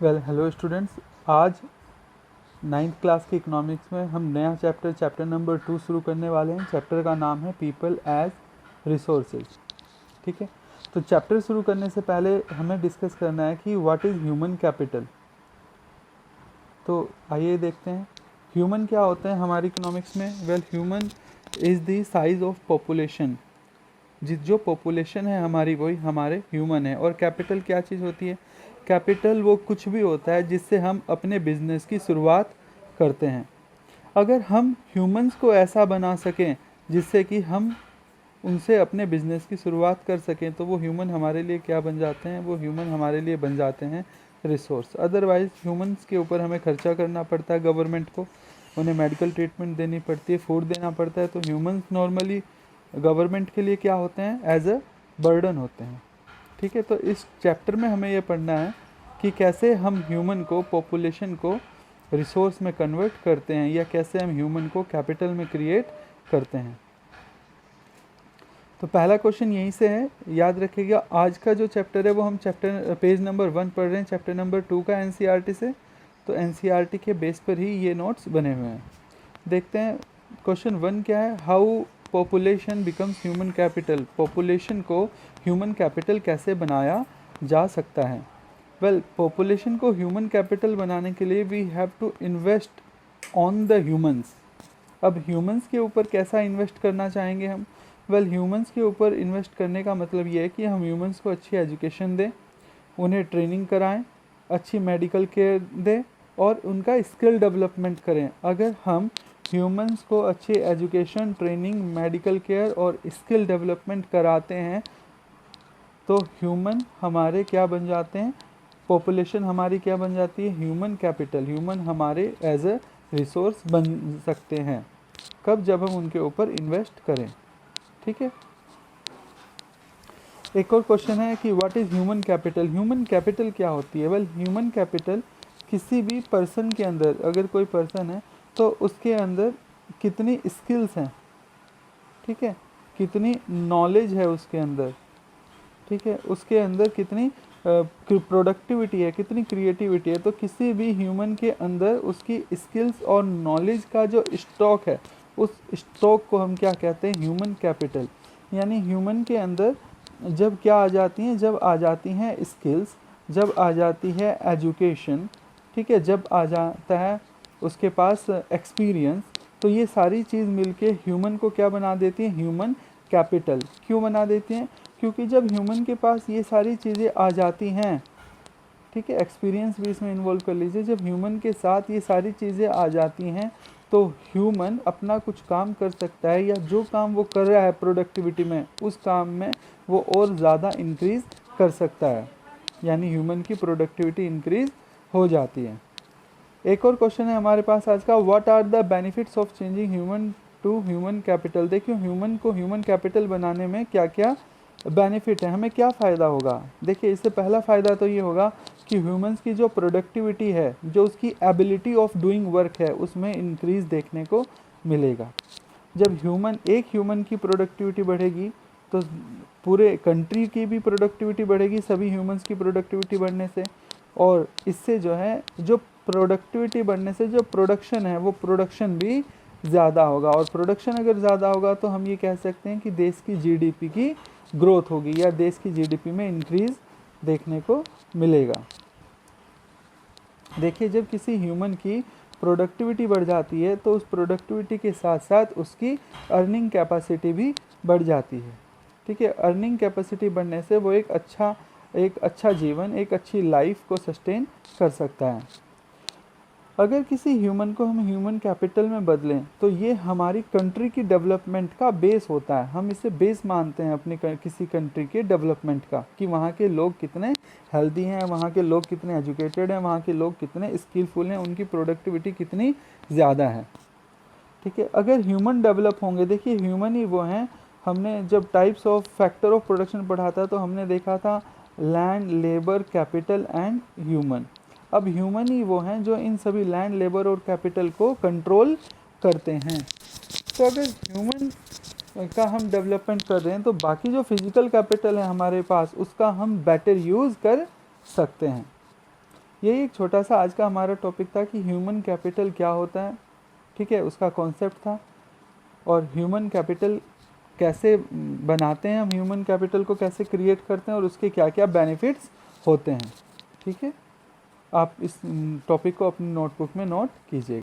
Hello students, आज 9th class के economics में हम नया चैप्टर नंबर 2 शुरू करने वाले हैं। चैप्टर का नाम है पीपल एज रिसोर्सेज। ठीक है, तो चैप्टर शुरू करने से पहले हमें डिस्कस करना है कि व्हाट इज़ ह्यूमन कैपिटल। तो आइए देखते हैं ह्यूमन क्या होते हैं हमारी इकोनॉमिक्स में। Human is the size of population. जो पॉपुलेशन है हमारी वही हमारे ह्यूमन है। और कैपिटल क्या चीज़ होती है? कैपिटल वो कुछ भी होता है जिससे हम अपने बिजनेस की शुरुआत करते हैं। अगर हम ह्यूमंस को ऐसा बना सकें जिससे कि हम उनसे अपने बिजनेस की शुरुआत कर सकें, तो वो ह्यूमन हमारे लिए क्या बन जाते हैं? वो ह्यूमन हमारे लिए बन जाते हैं रिसोर्स। अदरवाइज़ ह्यूमंस के ऊपर हमें खर्चा करना पड़ता है, गवर्नमेंट को उन्हें मेडिकल ट्रीटमेंट देनी पड़ती है, फूड देना पड़ता है। तो ह्यूमंस नॉर्मली गवर्नमेंट के लिए क्या होते हैं? एज अ बर्डन होते हैं। ठीक है, तो इस चैप्टर में हमें ये पढ़ना है कि कैसे हम ह्यूमन को, पॉपुलेशन को रिसोर्स में कन्वर्ट करते हैं, या कैसे हम ह्यूमन को कैपिटल में क्रिएट करते हैं। तो पहला क्वेश्चन यहीं से है, याद रखिएगा। आज का जो चैप्टर है वो हम पेज नंबर 1 पढ़ रहे हैं चैप्टर नंबर 2 का एनसीईआरटी से। तो एनसीईआरटी के बेस पर ही ये नोट्स बने हुए हैं। देखते हैं क्वेश्चन 1 क्या है। How population becomes human capital. Population को ह्यूमन कैपिटल कैसे बनाया जा सकता है? पॉपुलेशन को ह्यूमन कैपिटल बनाने के लिए we have to invest on the humans. अब ह्यूमंस के ऊपर कैसा इन्वेस्ट करना चाहेंगे हम? ह्यूमंस के ऊपर इन्वेस्ट करने का मतलब ये है कि हम ह्यूमंस को अच्छी एजुकेशन दें, उन्हें ट्रेनिंग कराएं, अच्छी मेडिकल केयर दें और उनका स्किल डेवलपमेंट करें। अगर हम ह्यूमंस को अच्छी एजुकेशन, ट्रेनिंग, मेडिकल केयर और स्किल डेवलपमेंट कराते हैं तो ह्यूमन हमारे क्या बन जाते हैं? पॉपुलेशन हमारी क्या बन जाती है? Human capital. ह्यूमन हमारे एज अ रिसोर्स बन सकते हैं। कब? जब हम उनके ऊपर इन्वेस्ट करें। ठीक है, एक और क्वेश्चन है कि what is human capital. Human capital क्या होती है? ह्यूमन कैपिटल किसी भी पर्सन के अंदर, अगर कोई पर्सन है तो उसके अंदर कितनी स्किल्स हैं, ठीक है, कितनी नॉलेज है उसके अंदर, ठीक है, उसके अंदर कितनी प्रोडक्टिविटी है, कितनी क्रिएटिविटी है। तो किसी भी ह्यूमन के अंदर उसकी स्किल्स और नॉलेज का जो स्टॉक है, उस स्टॉक को हम क्या कहते हैं? Human capital. यानी ह्यूमन के अंदर जब क्या आ जाती हैं? जब आ जाती हैं स्किल्स, जब आ जाती है एजुकेशन, ठीक है, जब आ जाता है उसके पास एक्सपीरियंस, तो ये सारी चीज़ मिलके ह्यूमन को क्या बना देती हैं? Human capital. क्यों बना देती हैं? क्योंकि जब ह्यूमन के पास ये सारी चीज़ें आ जाती हैं, ठीक है, एक्सपीरियंस भी इसमें इन्वॉल्व कर लीजिए, जब ह्यूमन के साथ ये सारी चीज़ें आ जाती हैं तो ह्यूमन अपना कुछ काम कर सकता है, या जो काम वो कर रहा है प्रोडक्टिविटी में, उस काम में वो और ज़्यादा इंक्रीज़ कर सकता है। यानी ह्यूमन की प्रोडक्टिविटी इंक्रीज़ हो जाती है। एक और क्वेश्चन है हमारे पास आज का, what are the benefits of changing human to human capital. देखिए ह्यूमन को ह्यूमन कैपिटल बनाने में क्या क्या बेनिफिट है, हमें क्या फ़ायदा होगा। देखिए इससे पहला फ़ायदा तो ये होगा कि ह्यूमंस की जो प्रोडक्टिविटी है, जो उसकी एबिलिटी ऑफ डूइंग वर्क है, उसमें इंक्रीज़ देखने को मिलेगा। जब एक ह्यूमन की प्रोडक्टिविटी बढ़ेगी तो पूरे कंट्री की भी प्रोडक्टिविटी बढ़ेगी, सभी ह्यूमंस की प्रोडक्टिविटी बढ़ने से। और इससे जो है, जो प्रोडक्टिविटी बढ़ने से जो प्रोडक्शन है, वो प्रोडक्शन भी ज़्यादा होगा। और प्रोडक्शन अगर ज़्यादा होगा तो हम ये कह सकते हैं कि देश की जीडीपी की ग्रोथ होगी, या देश की जीडीपी में इंक्रीज़ देखने को मिलेगा। देखिए जब किसी ह्यूमन की प्रोडक्टिविटी बढ़ जाती है तो उस प्रोडक्टिविटी के साथ साथ उसकी अर्निंग कैपेसिटी भी बढ़ जाती है। ठीक है, अर्निंग कैपेसिटी बढ़ने से वो एक अच्छा जीवन, एक अच्छी लाइफ को सस्टेन कर सकता है। अगर किसी ह्यूमन को हम ह्यूमन कैपिटल में बदलें तो ये हमारी कंट्री की डेवलपमेंट का बेस होता है। हम इसे बेस मानते हैं अपनी किसी कंट्री के डेवलपमेंट का, कि वहाँ के लोग कितने हेल्दी हैं, वहाँ के लोग कितने एजुकेटेड हैं, वहाँ के लोग कितने स्किलफुल हैं, उनकी प्रोडक्टिविटी कितनी ज़्यादा है। ठीक है, अगर ह्यूमन डेवलप होंगे, देखिए ह्यूमन ही वो हैं, हमने जब types of factor of production पढ़ा था तो हमने देखा था land, labour, capital and human. अब ह्यूमन ही वो हैं जो इन सभी लैंड, लेबर और कैपिटल को कंट्रोल करते हैं। तो अगर ह्यूमन का हम डेवलपमेंट कर रहे हैं तो बाकी जो फिजिकल कैपिटल है हमारे पास, उसका हम बेटर यूज़ कर सकते हैं। यही एक छोटा सा आज का हमारा टॉपिक था कि ह्यूमन कैपिटल क्या होता है, ठीक है, उसका कॉन्सेप्ट था। और ह्यूमन कैपिटल कैसे बनाते हैं, हम ह्यूमन कैपिटल को कैसे क्रिएट करते हैं और उसके क्या क्या बेनिफिट्स होते हैं, ठीक है। आप इस टॉपिक को अपनी नोटबुक में नोट कीजिएगा।